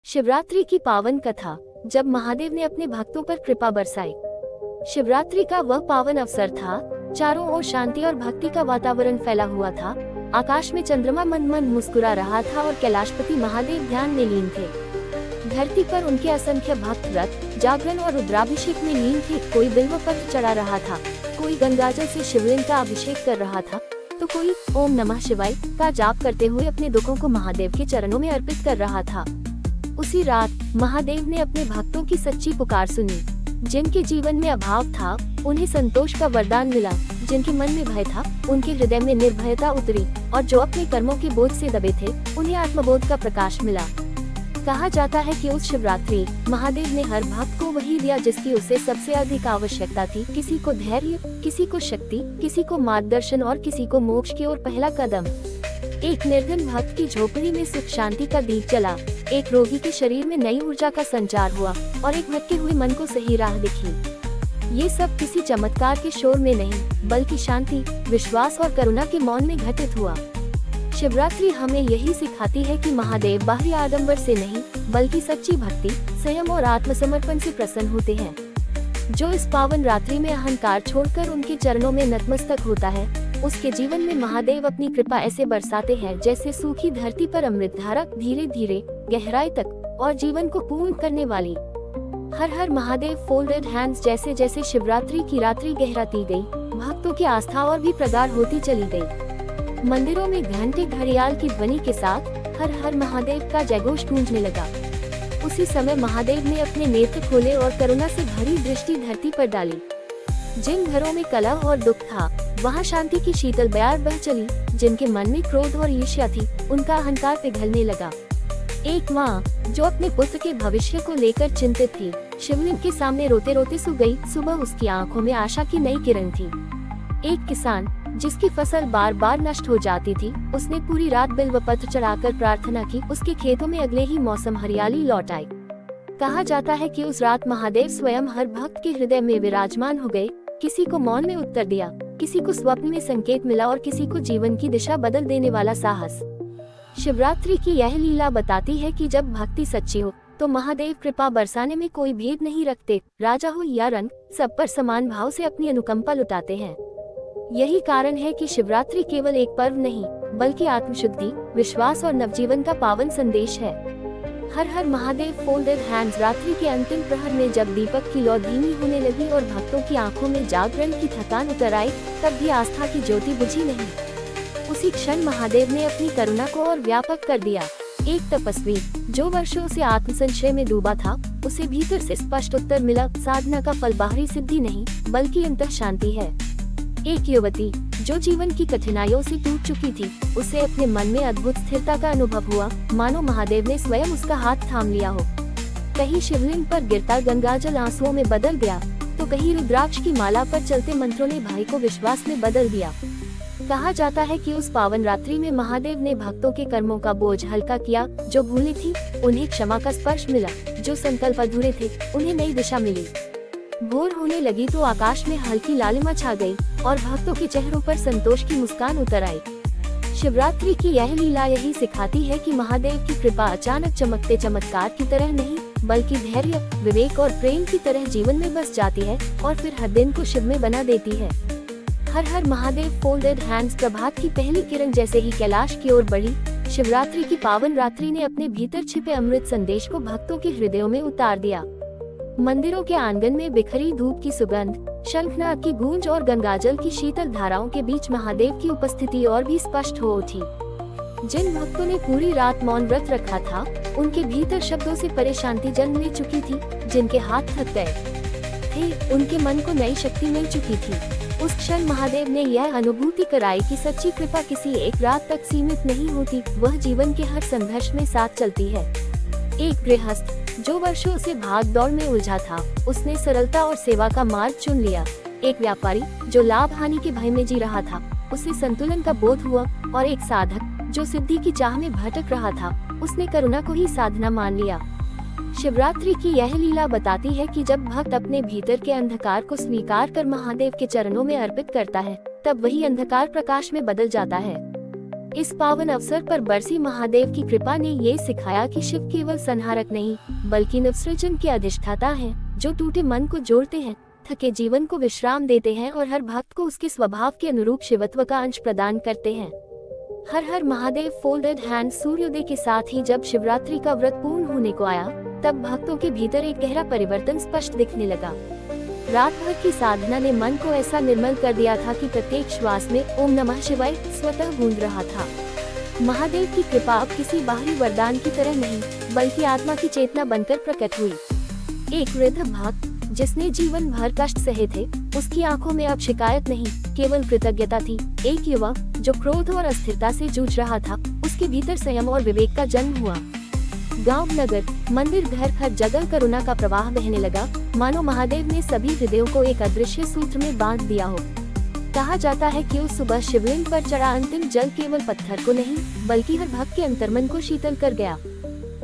शिवरात्रि की पावन कथा। जब महादेव ने अपने भक्तों पर कृपा बरसाई। शिवरात्रि का वह पावन अवसर था। चारों ओर शांति और भक्ति का वातावरण फैला हुआ था। आकाश में चंद्रमा मंद मंद मुस्कुरा रहा था और कैलाशपति महादेव ध्यान में लीन थे। धरती पर उनके असंख्य भक्त व्रत, जागरण और रुद्राभिषेक में लीन थे। कोई बिल्व पत्र चढ़ा रहा था, कोई गंगाजल से शिवलिंग का अभिषेक कर रहा था, तो कोई ओम नमः शिवाय का जाप करते हुए अपने दुखों को महादेव के चरणों में अर्पित कर रहा था। उसी रात महादेव ने अपने भक्तों की सच्ची पुकार सुनी। जिनके जीवन में अभाव था, उन्हें संतोष का वरदान मिला। जिनके मन में भय था, उनके हृदय में निर्भयता उतरी, और जो अपने कर्मों के बोझ से दबे थे, उन्हें आत्मबोध का प्रकाश मिला। कहा जाता है कि उस शिवरात्रि महादेव ने हर भक्त को वही दिया जिसकी उसे सबसे अधिक आवश्यकता थी। किसी को धैर्य, किसी को शक्ति, किसी को मार्गदर्शन और किसी को मोक्ष की ओर पहला कदम। एक निर्धन भक्त की झोपड़ी में सुख शांति का दीप जला। एक रोगी के शरीर में नई ऊर्जा का संचार हुआ और एक भटके हुए मन को सही राह दिखी। ये सब किसी चमत्कार के शोर में नहीं, बल्कि शांति, विश्वास और करुणा के मौन में घटित हुआ। शिवरात्रि हमें यही सिखाती है कि महादेव बाहरी आडंबर से नहीं, बल्कि सच्ची भक्ति, संयम और आत्मसमर्पण से प्रसन्न होते हैं। जो इस पावन रात्रि में अहंकार छोड़कर उनके चरणों में नतमस्तक होता है, उसके जीवन में महादेव अपनी कृपा ऐसे बरसाते हैं जैसे सूखी धरती पर अमृत धारा, धीरे धीरे गहराई तक और जीवन को पूर्ण करने वाली। हर हर महादेव फोल्डेड हैंड्स। जैसे जैसे शिवरात्रि की रात्रि गहराती गई, भक्तों की आस्था और भी प्रगाढ़ होती चली गई। मंदिरों में घंटे घड़ियाल की ध्वनि के साथ हर हर महादेव का जयघोष गूंजने लगा। उसी समय महादेव ने अपने नेत्र खोले और करुणा से भरी दृष्टि धरती पर डाली। जिन घरों में कलह और दुख था, वहाँ शांति की शीतल बयार बह चली। जिनके मन में क्रोध और ईर्ष्या थी, उनका अहंकार पिघलने लगा। एक माँ जो अपने पुत्र के भविष्य को लेकर चिंतित थी, शिवलिंग के सामने रोते रोते सो गई। सुबह उसकी आंखों में आशा की नई किरण थी। एक किसान जिसकी फसल बार बार नष्ट हो जाती थी, उसने पूरी रात बिल्व पत्र चढ़ाकर प्रार्थना की। उसके खेतों में अगले ही मौसम हरियाली लौट आई। कहा जाता है कि उस रात महादेव स्वयं हर भक्त के हृदय में विराजमान हो गए। किसी को मौन में उत्तर दिया, किसी को स्वप्न में संकेत मिला और किसी को जीवन की दिशा बदल देने वाला साहस। शिवरात्रि की यह लीला बताती है कि जब भक्ति सच्ची हो, तो महादेव कृपा बरसाने में कोई भेद नहीं रखते। राजा हो या रंग, सब पर समान भाव से अपनी अनुकंपा लुटाते हैं। यही कारण है कि शिवरात्रि केवल एक पर्व नहीं, बल्कि आत्मशुद्धि, विश्वास और नवजीवन का पावन संदेश है। हर हर महादेव फोल्डेड हैंड्स। रात्रि के अंतिम प्रहर में जब दीपक की लौ धीमी होने लगी और भक्तों की आंखों में जागरण की थकान उतर आई, तब भी आस्था की ज्योति बुझी नहीं। उसी क्षण महादेव ने अपनी करुणा को और व्यापक कर दिया। एक तपस्वी जो वर्षों से आत्मसंशय में डूबा था, उसे भीतर से स्पष्ट उत्तर मिला। साधना का फल बाहरी सिद्धि नहीं, बल्कि अंतः शांति है। एक युवती जो जीवन की कठिनाइयों से टूट चुकी थी, उसे अपने मन में अद्भुत स्थिरता का अनुभव हुआ, मानो महादेव ने स्वयं उसका हाथ थाम लिया हो। कहीं शिवलिंग पर गिरता गंगाजल आंसुओं में बदल गया, तो कहीं रुद्राक्ष की माला पर चलते मंत्रों ने भाई को विश्वास में बदल दिया। कहा जाता है कि उस पावन रात्रि में महादेव ने भक्तों के कर्मों का बोझ हल्का किया। जो भूले थी, उन्हें क्षमा का स्पर्श मिला। जो संकल्प अधूरे थे, उन्हें नई दिशा मिली। भोर होने लगी तो आकाश में हल्की लालिमा छा गई और भक्तों के चेहरों पर संतोष की मुस्कान उतर आई। शिवरात्रि की यह लीला यही सिखाती है कि महादेव की कृपा अचानक चमकते चमत्कार की तरह नहीं, बल्कि धैर्य, विवेक और प्रेम की तरह जीवन में बस जाती है और फिर हर दिन को शिव में बना देती है। हर हर महादेव फोल्डेड हैंड्स। प्रभात की पहली किरण जैसे ही कैलाश की ओर बढ़ी, शिवरात्रि की पावन रात्रि ने अपने भीतर छिपे अमृत संदेश को भक्तों के हृदयों में उतार दिया। मंदिरों के आंगन में बिखरी धूप की सुगंध, शंखनाद की गूंज और गंगाजल की शीतल धाराओं के बीच महादेव की उपस्थिति और भी स्पष्ट हो उठी। जिन भक्तों ने पूरी रात मौन व्रत रखा था, उनके भीतर शब्दों से परे शांति जन्म ले चुकी थी। जिनके हाथ थक गए थे, उनके मन को नई शक्ति मिल चुकी थी। उस क्षण महादेव ने यह अनुभूति कराई कि सच्ची कृपा किसी एक रात तक सीमित नहीं होती, वह जीवन के हर संघर्ष में साथ चलती है। एक गृहस्थ जो वर्षों से भाग दौड़ में उलझा था, उसने सरलता और सेवा का मार्ग चुन लिया। एक व्यापारी जो लाभ हानि के भय में जी रहा था, उसे संतुलन का बोध हुआ। और एक साधक जो सिद्धि की चाह में भटक रहा था, उसने करुणा को ही साधना मान लिया। शिवरात्रि की यह लीला बताती है कि जब भक्त अपने भीतर के अंधकार को स्वीकार कर महादेव के चरणों में अर्पित करता है, तब वही अंधकार प्रकाश में बदल जाता है। इस पावन अवसर पर बरसी महादेव की कृपा ने ये सिखाया कि शिव केवल संहारक नहीं बल्कि नवसृजन के अधिष्ठाता हैं, जो टूटे मन को जोड़ते हैं, थके जीवन को विश्राम देते हैं और हर भक्त को उसके स्वभाव के अनुरूप शिवत्व का अंश प्रदान करते हैं। हर हर महादेव फोल्डेड हैंड। सूर्योदय के साथ ही जब शिवरात्रि का व्रत पूर्ण होने को आया, तब भक्तों के भीतर एक गहरा परिवर्तन स्पष्ट दिखने लगा। रात भर की साधना ने मन को ऐसा निर्मल कर दिया था कि प्रत्येक श्वास में ओम नमः शिवाय स्वतः गूंज रहा था। महादेव की कृपा अब किसी बाहरी वरदान की तरह नहीं, बल्कि आत्मा की चेतना बनकर प्रकट हुई। एक वृद्ध भक्त जिसने जीवन भर कष्ट सहे थे, उसकी आंखों में अब शिकायत नहीं, केवल कृतज्ञता थी। एक युवा जो क्रोध और अस्थिरता से जूझ रहा था, उसके भीतर संयम और विवेक का जन्म हुआ। गांव, नगर, मंदिर, घर, हर जगह करुणा का प्रवाह बहने लगा, मानो महादेव ने सभी हृदयों को एक अदृश्य सूत्र में बांध दिया हो। कहा जाता है कि उस सुबह शिवलिंग पर चढ़ा अंतिम जल केवल पत्थर को नहीं, बल्कि हर भक्त के अंतर्मन को शीतल कर गया।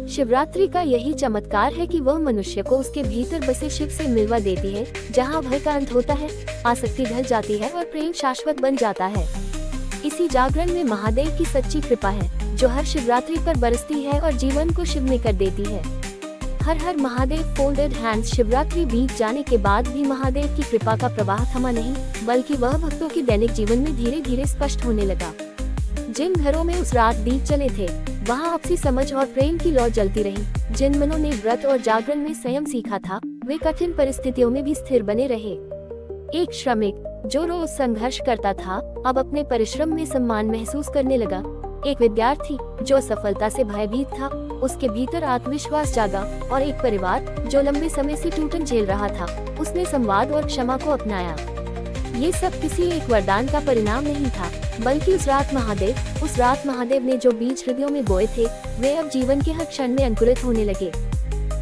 शिवरात्रि का यही चमत्कार है कि वह मनुष्य को उसके भीतर बसे शिव से मिलवा देती है, जहाँ भय का अंत होता है, आसक्ति ढल जाती है और प्रेम शाश्वत बन जाता है। इसी जागरण में महादेव की सच्ची कृपा है, जो हर शिवरात्रि पर बरसती है और जीवन को शिवमय कर देती है। हर हर महादेव फोल्डेड हैंड्स। शिवरात्रि बीत जाने के बाद भी महादेव की कृपा का प्रवाह थमा नहीं, बल्कि वह भक्तों के दैनिक जीवन में धीरे धीरे स्पष्ट होने लगा। जिन घरों में उस रात दीप जले थे, वहाँ आपसी समझ और प्रेम की लौ जलती रही। जिन मनों ने व्रत और जागरण में संयम सीखा था, वे कठिन परिस्थितियों में भी स्थिर बने रहे। एक श्रमिक जो रोज संघर्ष करता था, अब अपने परिश्रम में सम्मान महसूस करने लगा। एक विद्यार्थी जो असफलता से भयभीत था, उसके भीतर आत्मविश्वास जागा। और एक परिवार जो लंबे समय से टूटन झेल रहा था, उसने संवाद और क्षमा को अपनाया। ये सब किसी एक वरदान का परिणाम नहीं था, बल्कि उस रात महादेव ने जो बीज हृदयों में बोए थे, वे अब जीवन के हर क्षण में अंकुरित होने लगे।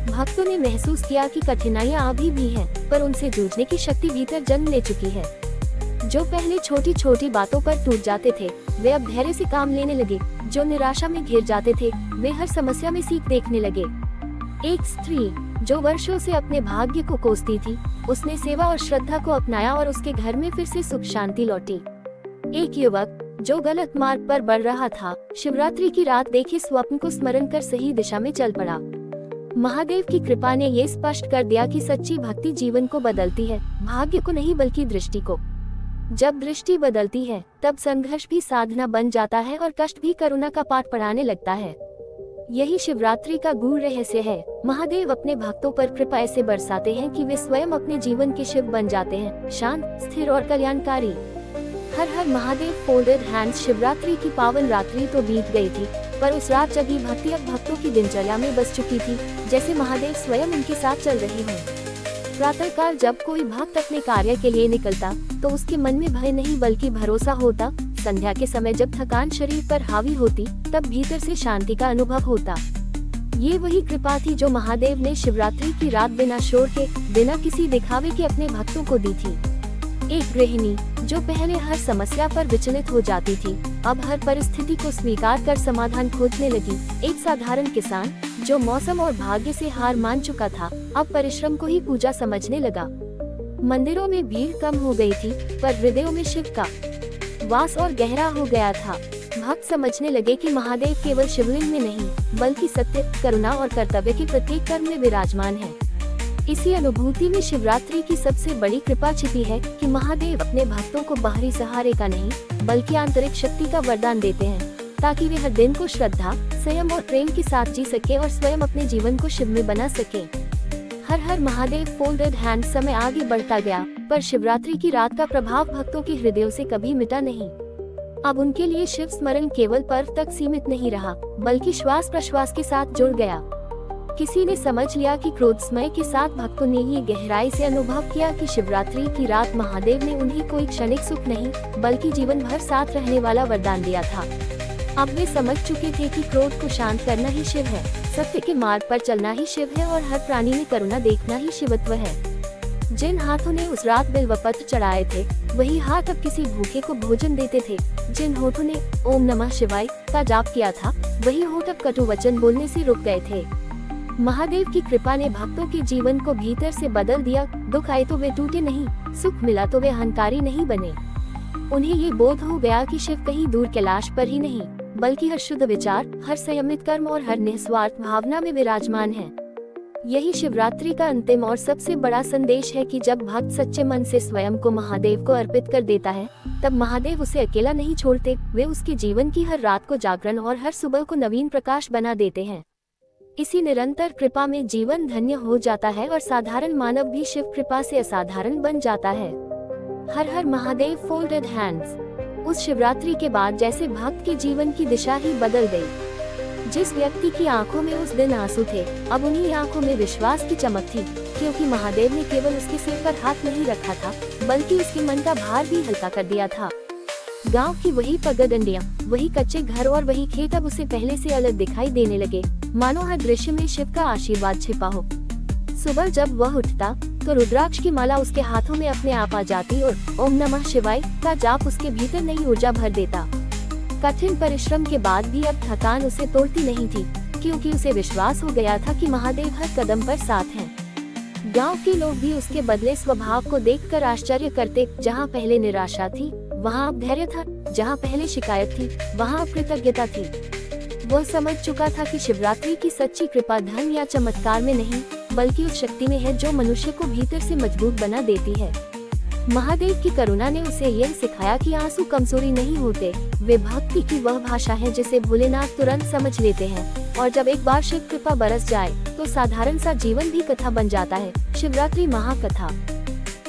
भक्तों ने महसूस किया कि कठिनाइयां अभी भी हैं, पर उनसे जूझने की शक्ति भीतर जन्म ले चुकी है। जो पहले छोटी छोटी बातों पर टूट जाते थे, वे अब धैर्य से काम लेने लगे। जो निराशा में घिर जाते थे, वे हर समस्या में सीख देखने लगे। एक स्त्री जो वर्षों से अपने भाग्य को कोसती थी, उसने सेवा और श्रद्धा को अपनाया और उसके घर में फिर से सुख शांति लौटी। एक युवक जो गलत मार्ग पर बढ़ रहा था, शिवरात्रि की रात देखे स्वप्न को स्मरण कर सही दिशा में चल पड़ा। महादेव की कृपा ने ये स्पष्ट कर दिया कि सच्ची भक्ति जीवन को बदलती है, भाग्य को नहीं बल्कि दृष्टि को। जब दृष्टि बदलती है, तब संघर्ष भी साधना बन जाता है और कष्ट भी करुणा का पाठ पढ़ाने लगता है। यही शिवरात्रि का गूढ़ रहस्य है। महादेव अपने भक्तों पर कृपा ऐसे बरसाते हैं कि वे स्वयं अपने जीवन के शिव बन जाते हैं, शांत, स्थिर और कल्याणकारी। हर हर महादेव फोल्डेड हैंड्स। शिवरात्रि की पावन रात्रि तो बीत गई थी, पर उस रात जगी भक्ति अब भक्तों की दिनचर्या में बस चुकी थी, जैसे महादेव स्वयं उनके साथ चल रहे हों। प्रातःकाल जब कोई भक्त अपने कार्य के लिए निकलता, तो उसके मन में भय नहीं बल्कि भरोसा होता। संध्या के समय जब थकान शरीर पर हावी होती, तब भीतर से शांति का अनुभव होता। ये वही कृपा थी जो महादेव ने शिवरात्रि की रात बिना शोर के, बिना किसी दिखावे के अपने भक्तों को दी थी। एक गृहिणी जो पहले हर समस्या पर विचलित हो जाती थी, अब हर परिस्थिति को स्वीकार कर समाधान खोजने लगी। एक साधारण किसान जो मौसम और भाग्य से हार मान चुका था, अब परिश्रम को ही पूजा समझने लगा। मंदिरों में भीड़ कम हो गई थी, पर हृदयों में शिव का वास और गहरा हो गया था। भक्त समझने लगे कि महादेव केवल शिवलिंग में नहीं, बल्कि सत्य, करुणा और कर्तव्य के प्रत्येक कर्म में विराजमान है। इसी अनुभूति में शिवरात्रि की सबसे बड़ी कृपा छिपी है कि महादेव अपने भक्तों को बाहरी सहारे का नहीं, बल्कि आंतरिक शक्ति का वरदान देते हैं, ताकि वे हर दिन को श्रद्धा, संयम और प्रेम के साथ जी सके और स्वयं अपने जीवन को शिव में बना सके। हर हर महादेव फोल्डेड हैंड। समय आगे बढ़ता गया, पर शिवरात्रि की रात का प्रभाव भक्तों के हृदयों से कभी मिटा नहीं। अब उनके लिए शिव स्मरण केवल पर्व तक सीमित नहीं रहा, बल्कि श्वास प्रश्वास के साथ जुड़ गया। किसी ने समझ लिया कि क्रोध समय के साथ भक्तों ने ये गहराई से अनुभव किया कि शिवरात्रि की रात महादेव ने उन्हें कोई क्षणिक सुख नहीं, बल्कि जीवन भर साथ रहने वाला वरदान दिया था। अब वे समझ चुके थे कि क्रोध को शांत करना ही शिव है, सत्य के मार्ग पर चलना ही शिव है और हर प्राणी में करुणा देखना ही शिवत्व है। जिन हाथों ने उस रात बिल्वपत्र चढ़ाए थे, वही हाथ अब किसी भूखे को भोजन देते थे। जिन होठों ने ओम नमः शिवाय का जाप किया था, वही होठ अब कटु वचन बोलने से रुक गए थे। महादेव की कृपा ने भक्तों के जीवन को भीतर से बदल दिया। दुख आए तो वे टूटे नहीं, सुख मिला तो वे अहंकारी नहीं बने। उन्हें ये बोध हो गया कि शिव कहीं दूर कैलाश पर ही नहीं, बल्कि हर शुद्ध विचार, हर संयमित कर्म और हर निस्वार्थ भावना में विराजमान है। यही शिवरात्रि का अंतिम और सबसे बड़ा संदेश है कि जब भक्त सच्चे मन से स्वयं को महादेव को अर्पित कर देता है, तब महादेव उसे अकेला नहीं छोड़ते, वे उसके जीवन की हर रात को जागरण और हर सुबह को नवीन प्रकाश बना देते हैं। इसी निरंतर कृपा में जीवन धन्य हो जाता है और साधारण मानव भी शिव कृपा से असाधारण बन जाता है। हर हर महादेव फोल्डेड हैंड्स। उस शिवरात्रि के बाद जैसे भक्त के जीवन की दिशा ही बदल गई। जिस व्यक्ति की आंखों में उस दिन आंसू थे, अब उन्हीं आंखों में विश्वास की चमक थी, क्योंकि महादेव ने केवल उसके सिर पर हाथ नहीं रखा था, बल्कि उसके मन का भार भी हल्का कर दिया था। गांव की वही पगडंडियां, वही कच्चे घर और वही खेत अब उसे पहले से अलग दिखाई देने लगे, मानो हर दृश्य में शिव का आशीर्वाद छिपा हो। सुबह जब वह उठता तो रुद्राक्ष की माला उसके हाथों में अपने आप आ जाती और ओम नमः शिवाय का जाप उसके भीतर नई ऊर्जा भर देता। कठिन परिश्रम के बाद भी अब थकान उसे तोड़ती नहीं थी, क्योंकि उसे विश्वास हो गया था कि महादेव हर कदम पर साथ हैं। गांव के लोग भी उसके बदले स्वभाव को देखकर आश्चर्य करते। जहां पहले निराशा थी, वहां अब धैर्य था। जहां पहले शिकायत थी, वहां अब कृतज्ञता थी। वह समझ चुका था कि शिवरात्रि की सच्ची कृपा धन या चमत्कार में नहीं, बल्कि उस शक्ति में है जो मनुष्य को भीतर से मजबूत बना देती है। महादेव की करुणा ने उसे यह सिखाया कि आंसू कमजोरी नहीं होते, वे भक्ति की वह भाषा है जिसे भोलेनाथ तुरंत समझ लेते हैं। और जब एक बार शिव कृपा बरस जाए तो साधारण सा जीवन भी कथा बन जाता है। शिवरात्रि महाकथा।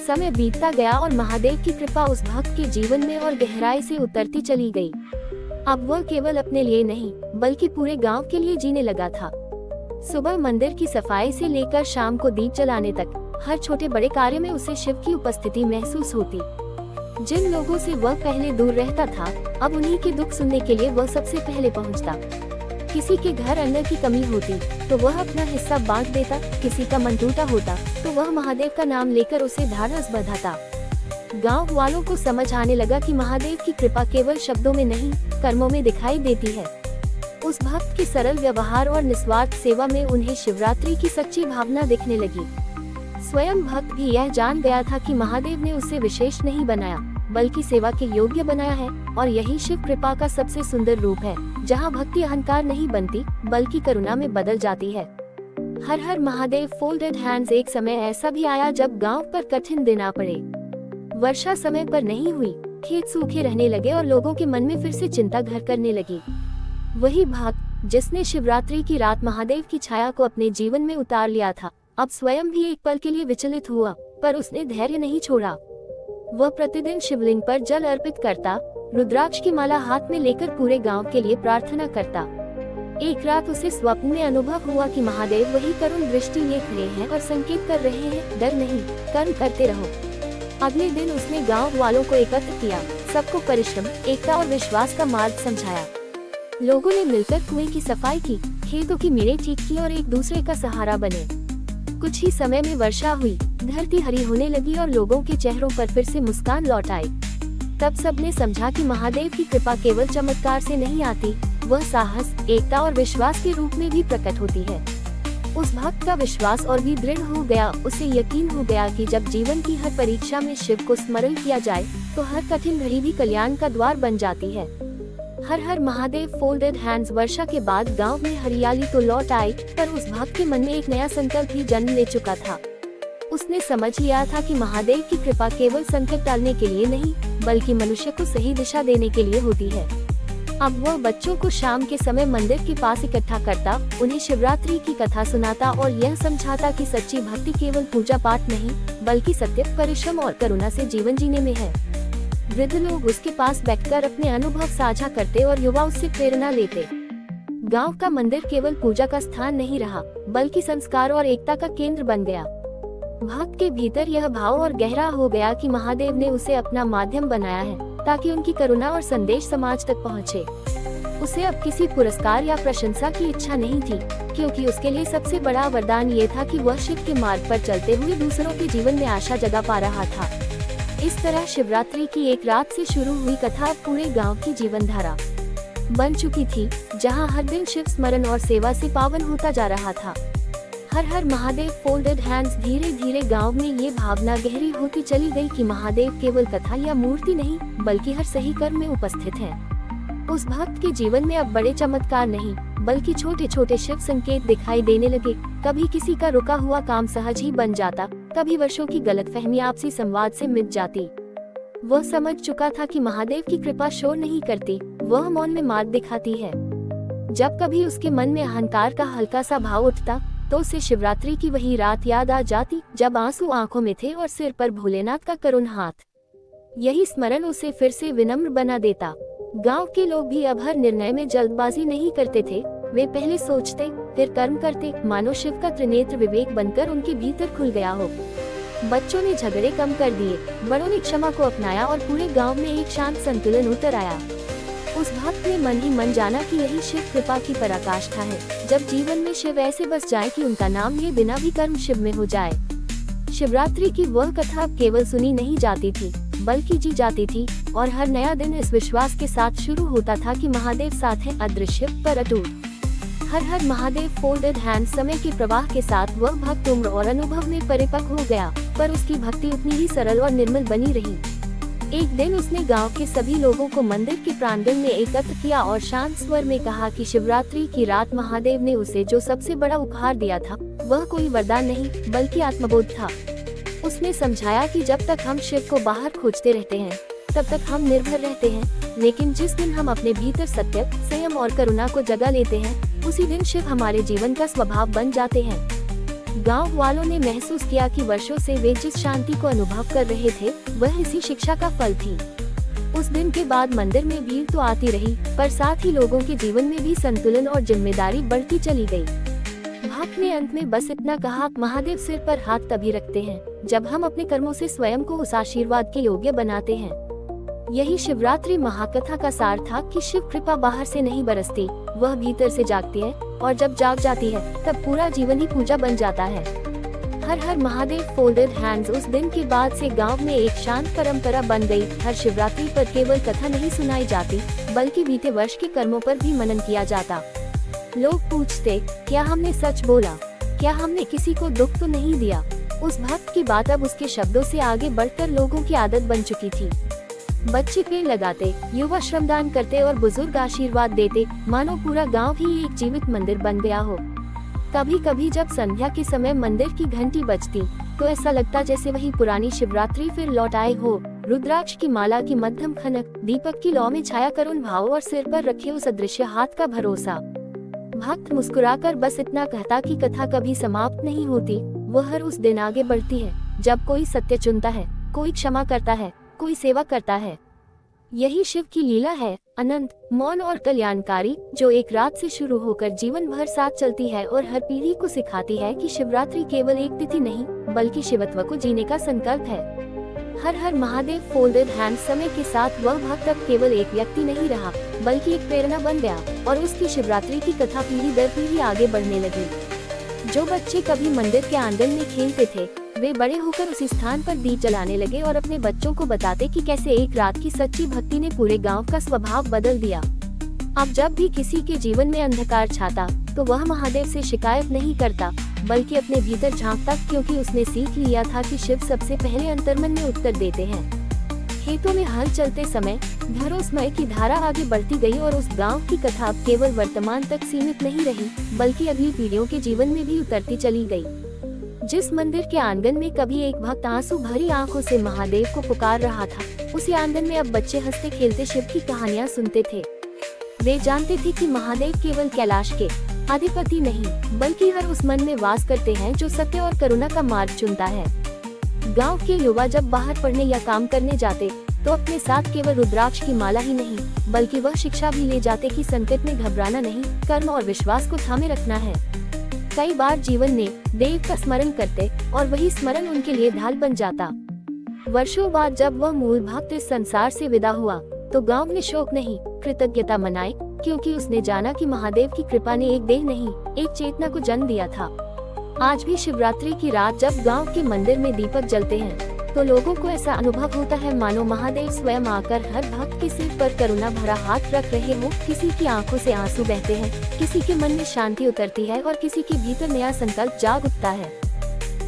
समय बीतता गया और महादेव की कृपा उस भक्त के जीवन में और गहराई से उतरती चली गई। अब वह केवल अपने लिए नहीं, बल्कि पूरे गांव के लिए जीने लगा था। सुबह मंदिर की सफाई से लेकर शाम को दीप जलाने तक हर छोटे बड़े कार्य में उसे शिव की उपस्थिति महसूस होती। जिन लोगों से वह पहले दूर रहता था, अब उन्हीं के दुख सुनने के लिए वह सबसे पहले पहुंचता। किसी के घर अन्न की कमी होती तो वह अपना हिस्सा बांट देता, किसी का मन टूटा होता तो वह महादेव का नाम लेकर उसे ढाढ़स बंधाता। गांव वालों को समझ आने लगा कि महादेव की कृपा केवल शब्दों में नहीं, कर्मों में दिखाई देती है। उस भक्त के सरल व्यवहार और निस्वार्थ सेवा में उन्हें शिवरात्रि की सच्ची भावना दिखने लगी। स्वयं भक्त भी यह जान गया था कि महादेव ने उसे विशेष नहीं बनाया, बल्कि सेवा के योग्य बनाया है। और यही शिव कृपा का सबसे सुंदर रूप है, जहां भक्ति अहंकार नहीं बनती, बल्कि करुणा में बदल जाती है। हर हर महादेव फोल्डेड हैंड्स। एक समय ऐसा भी आया जब गांव पर कठिन दिन आ पड़े। वर्षा समय पर नहीं हुई, खेत सूखे रहने लगे और लोगों के मन में फिर से चिंता घर करने लगी। वही भक्त जिसने शिवरात्रि की रात महादेव की छाया को अपने जीवन में उतार लिया था, अब स्वयं भी एक पल के लिए विचलित हुआ, पर उसने धैर्य नहीं छोड़ा। वह प्रतिदिन शिवलिंग पर जल अर्पित करता, रुद्राक्ष की माला हाथ में लेकर पूरे गांव के लिए प्रार्थना करता। एक रात उसे स्वप्न में अनुभव हुआ कि महादेव वही करुण दृष्टि लिए खड़े हैं और संकेत कर रहे हैं, डर नहीं, कर्म करते रहो। अगले दिन उसने गांव वालों को एकत्र किया, सबको परिश्रम, एकता और विश्वास का मार्ग समझाया। लोगों ने मिलकर कुएं की सफाई की, खेतों की मेड़ें ठीक की और एक दूसरे का सहारा बने। कुछ ही समय में वर्षा हुई, धरती हरी होने लगी और लोगों के चेहरों पर फिर से मुस्कान लौट आई। तब सबने समझा कि महादेव की कृपा केवल चमत्कार से नहीं आती, वह साहस, एकता और विश्वास के रूप में भी प्रकट होती है। उस भक्त का विश्वास और भी दृढ़ हो गया। उसे यकीन हो गया कि जब जीवन की हर परीक्षा में शिव को स्मरण किया जाए तो हर कठिन घड़ी भी कल्याण का द्वार बन जाती है। हर हर महादेव फोल्डेड हैंड्स। वर्षा के बाद गांव में हरियाली तो लौट आई, पर उस भक्त के मन में एक नया संकल्प भी जन्म ले चुका था। उसने समझ लिया था कि महादेव की कृपा केवल संकट टालने के लिए नहीं, बल्कि मनुष्य को सही दिशा देने के लिए होती है। अब वह बच्चों को शाम के समय मंदिर के पास इकट्ठा करता, उन्हें शिवरात्रि की कथा सुनाता और यह समझाता कि सच्ची भक्ति केवल पूजा पाठ नहीं, बल्कि सत्य, परिश्रम और करुणा से जीवन जीने में है। वृद्ध लोग उसके पास बैठकर अपने अनुभव साझा करते और युवा उससे प्रेरणा लेते। गांव का मंदिर केवल पूजा का स्थान नहीं रहा, बल्कि संस्कार और एकता का केंद्र बन गया। भक्त के भीतर यह भाव और गहरा हो गया कि महादेव ने उसे अपना माध्यम बनाया है, ताकि उनकी करुणा और संदेश समाज तक पहुँचे। उसे अब किसी पुरस्कार या प्रशंसा की इच्छा नहीं थी, क्योंकि उसके लिए सबसे बड़ा वरदान ये था कि वह शिव के मार्ग पर चलते हुए दूसरों के जीवन में आशा जगा पा रहा था। इस तरह शिवरात्रि की एक रात से शुरू हुई कथा अब पूरे गांव की जीवन धारा बन चुकी थी, जहां हर दिन शिव स्मरण और सेवा से पावन होता जा रहा था। हर हर महादेव फोल्डेड हैंड्स। धीरे धीरे गांव में ये भावना गहरी होती चली गई कि महादेव केवल कथा या मूर्ति नहीं, बल्कि हर सही कर्म में उपस्थित है। उस भक्त के जीवन में अब बड़े चमत्कार नहीं, बल्कि छोटे छोटे शिव संकेत दिखाई देने लगे। कभी किसी का रुका हुआ काम सहज ही बन जाता, कभी वर्षों की गलतफहमी आपसी संवाद से मिट जाती। वह समझ चुका था कि महादेव की कृपा शोर नहीं करती, वह मौन में मात दिखाती है। जब कभी उसके मन में अहंकार का हल्का सा भाव उठता, तो उसे शिवरात्रि की वही रात याद आ जाती, जब आंसू आंखों में थे और सिर पर भोलेनाथ का करुण हाथ। यही स्मरण उसे फिर से विनम्र बना देता। गांव के लोग भी अब हर निर्णय में जल्दबाजी नहीं करते थे। वे पहले सोचते, फिर कर्म करते, मानो शिव का त्रिनेत्र विवेक बनकर उनके भीतर खुल गया हो। बच्चों ने झगड़े कम कर दिए, बड़ों ने क्षमा को अपनाया और पूरे गांव में एक शांत संतुलन उतर आया। उस भक्त ने मन ही मन जाना कि यही शिव कृपा की पराकाष्ठा है। जब जीवन में शिव ऐसे बस जाए कि उनका नाम लिए बिना भी कर्म शिव में हो जाए। शिवरात्रि की वह कथा अब केवल सुनी नहीं जाती थी, बल्कि जी जाती थी, और हर नया दिन इस विश्वास के साथ शुरू होता था कि महादेव साथ है, अदृश्य पर अटूट। हर हर महादेव फोल्डेड हैंड। समय के प्रवाह के साथ वह भक्त उम्र और अनुभव में परिपक्व हो गया, पर उसकी भक्ति उतनी ही सरल और निर्मल बनी रही। एक दिन उसने गांव के सभी लोगों को मंदिर के प्रांगण में एकत्र किया और शांत स्वर में कहा कि शिवरात्रि की रात महादेव ने उसे जो सबसे बड़ा उपहार दिया था, वह कोई वरदान नहीं, बल्कि आत्मबोध था। उसने समझाया कि जब तक हम शिव को बाहर खोजते रहते हैं, तब तक हम निर्भर रहते हैं, लेकिन जिस दिन हम अपने भीतर सत्य, संयम और करुणा को जगा लेते हैं, उसी दिन शिव हमारे जीवन का स्वभाव बन जाते हैं। गांव वालों ने महसूस किया कि वर्षों से वे जिस शांति को अनुभव कर रहे थे, वह इसी शिक्षा का फल थी। उस दिन के बाद मंदिर में भीड़ तो आती रही, पर साथ ही लोगों के जीवन में भी संतुलन और जिम्मेदारी बढ़ती चली गई। भक्त ने अंत में बस इतना कहा, महादेव सिर पर हाथ तभी रखते हैं जब हम अपने कर्मों से स्वयं को उस आशीर्वाद के योग्य बनाते हैं। यही शिवरात्रि महाकथा का सार था कि शिव कृपा बाहर से नहीं बरसती, वह भीतर से जागती है, और जब जाग जाती है तब पूरा जीवन ही पूजा बन जाता है। हर हर महादेव फोल्डेड हैंड्स। उस दिन के बाद से गांव में एक शांत परंपरा बन गई। हर शिवरात्रि पर केवल कथा नहीं सुनाई जाती, बल्कि बीते वर्ष के कर्मों पर भी मनन किया जाता। लोग पूछते, क्या हमने सच बोला, क्या हमने किसी को दुख तो नहीं दिया। उस भक्त की बात अब उसके शब्दों से आगे बढ़कर लोगों की आदत बन चुकी थी। बच्चे पेड़ लगाते, युवा श्रमदान करते और बुजुर्ग आशीर्वाद देते, मानो पूरा गांव ही एक जीवित मंदिर बन गया हो। कभी कभी जब संध्या के समय मंदिर की घंटी बजती, तो ऐसा लगता जैसे वही पुरानी शिवरात्रि फिर लौट आए हो। रुद्राक्ष की माला की मध्यम खनक, दीपक की लौ में छाया करुण भाव और सिर पर रखे उस अदृश्य हाथ का भरोसा। भक्त मुस्कुराकर बस इतना कहता कि कथा कभी समाप्त नहीं होती, वह हर उस दिन आगे बढ़ती है जब कोई सत्य चुनता है, कोई क्षमा करता है, कोई सेवा करता है। यही शिव की लीला है, अनंत, मौन और कल्याणकारी, जो एक रात से शुरू होकर जीवन भर साथ चलती है और हर पीढ़ी को सिखाती है कि शिवरात्रि केवल एक तिथि नहीं, बल्कि शिवत्व को जीने का संकल्प है। हर हर महादेव फोल्डेड हैंड। समय के साथ वह भक्त अब केवल एक व्यक्ति नहीं रहा, बल्कि एक प्रेरणा बन गया, और उसकी शिवरात्रि की कथा पीढ़ी दर पीढ़ी आगे बढ़ने लगी। जो बच्चे कभी मंदिर के आंगन में खेलते थे, वे बड़े होकर उसी स्थान पर दीप जलाने लगे और अपने बच्चों को बताते कि कैसे एक रात की सच्ची भक्ति ने पूरे गांव का स्वभाव बदल दिया। अब जब भी किसी के जीवन में अंधकार छाता, तो वह महादेव से शिकायत नहीं करता, बल्कि अपने भीतर झांकता, क्योंकि उसने सीख लिया था कि शिव सबसे पहले अंतर्मन में उत्तर देते हैं। खेतों में हल चलते समय भरोसमय की धारा आगे बढ़ती गई, और उस गांव की कथा अब केवल वर्तमान तक सीमित नहीं रही, बल्कि अगली पीढ़ियों के जीवन में भी उतरती चली गई। जिस मंदिर के आंगन में कभी एक भक्त आंसू भरी आंखों से महादेव को पुकार रहा था, उसी आंगन में अब बच्चे हंसते खेलते शिव की कहानियां सुनते थे। वे जानते थे कि महादेव केवल कैलाश के अधिपति नहीं, बल्कि हर उस मन में वास करते हैं जो सत्य और करुणा का मार्ग चुनता है। गांव के युवा जब बाहर पढ़ने या काम करने जाते, तो अपने साथ केवल रुद्राक्ष की माला ही नहीं, बल्कि वह शिक्षा भी ले जाते कि संकट में घबराना नहीं, कर्म और विश्वास को थामे रखना है। कई बार जीवन में देव का स्मरण करते, और वही स्मरण उनके लिए ढाल बन जाता। वर्षों बाद जब वह मूल भक्त इस संसार से विदा हुआ, तो गांव ने शोक नहीं, कृतज्ञता मनाई, क्योंकि उसने जाना कि महादेव की कृपा ने एक देह नहीं, एक चेतना को जन्म दिया था। आज भी शिवरात्रि की रात जब गांव के मंदिर में दीपक जलते हैं, तो लोगों को ऐसा अनुभव होता है मानो महादेव स्वयं आकर हर भक्त के सिर पर करुणा भरा हाथ रख रहे हो। किसी की आंखों से आंसू बहते हैं, किसी के मन में शांति उतरती है, और किसी के भीतर नया संकल्प जाग उठता है।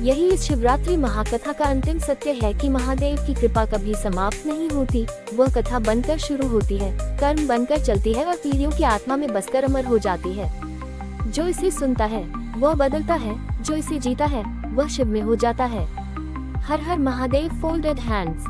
यही इस शिवरात्रि महाकथा का अंतिम सत्य है कि महादेव की कृपा कभी समाप्त नहीं होती। वह कथा बनकर शुरू होती है, कर्म बनकर चलती है और पीढ़ियों की आत्मा में बसकर अमर हो जाती है। जो इसे सुनता है वह बदलता है, जो इसे जीता है वह शिव में हो जाता है। हर हर महादेव। Folded hands.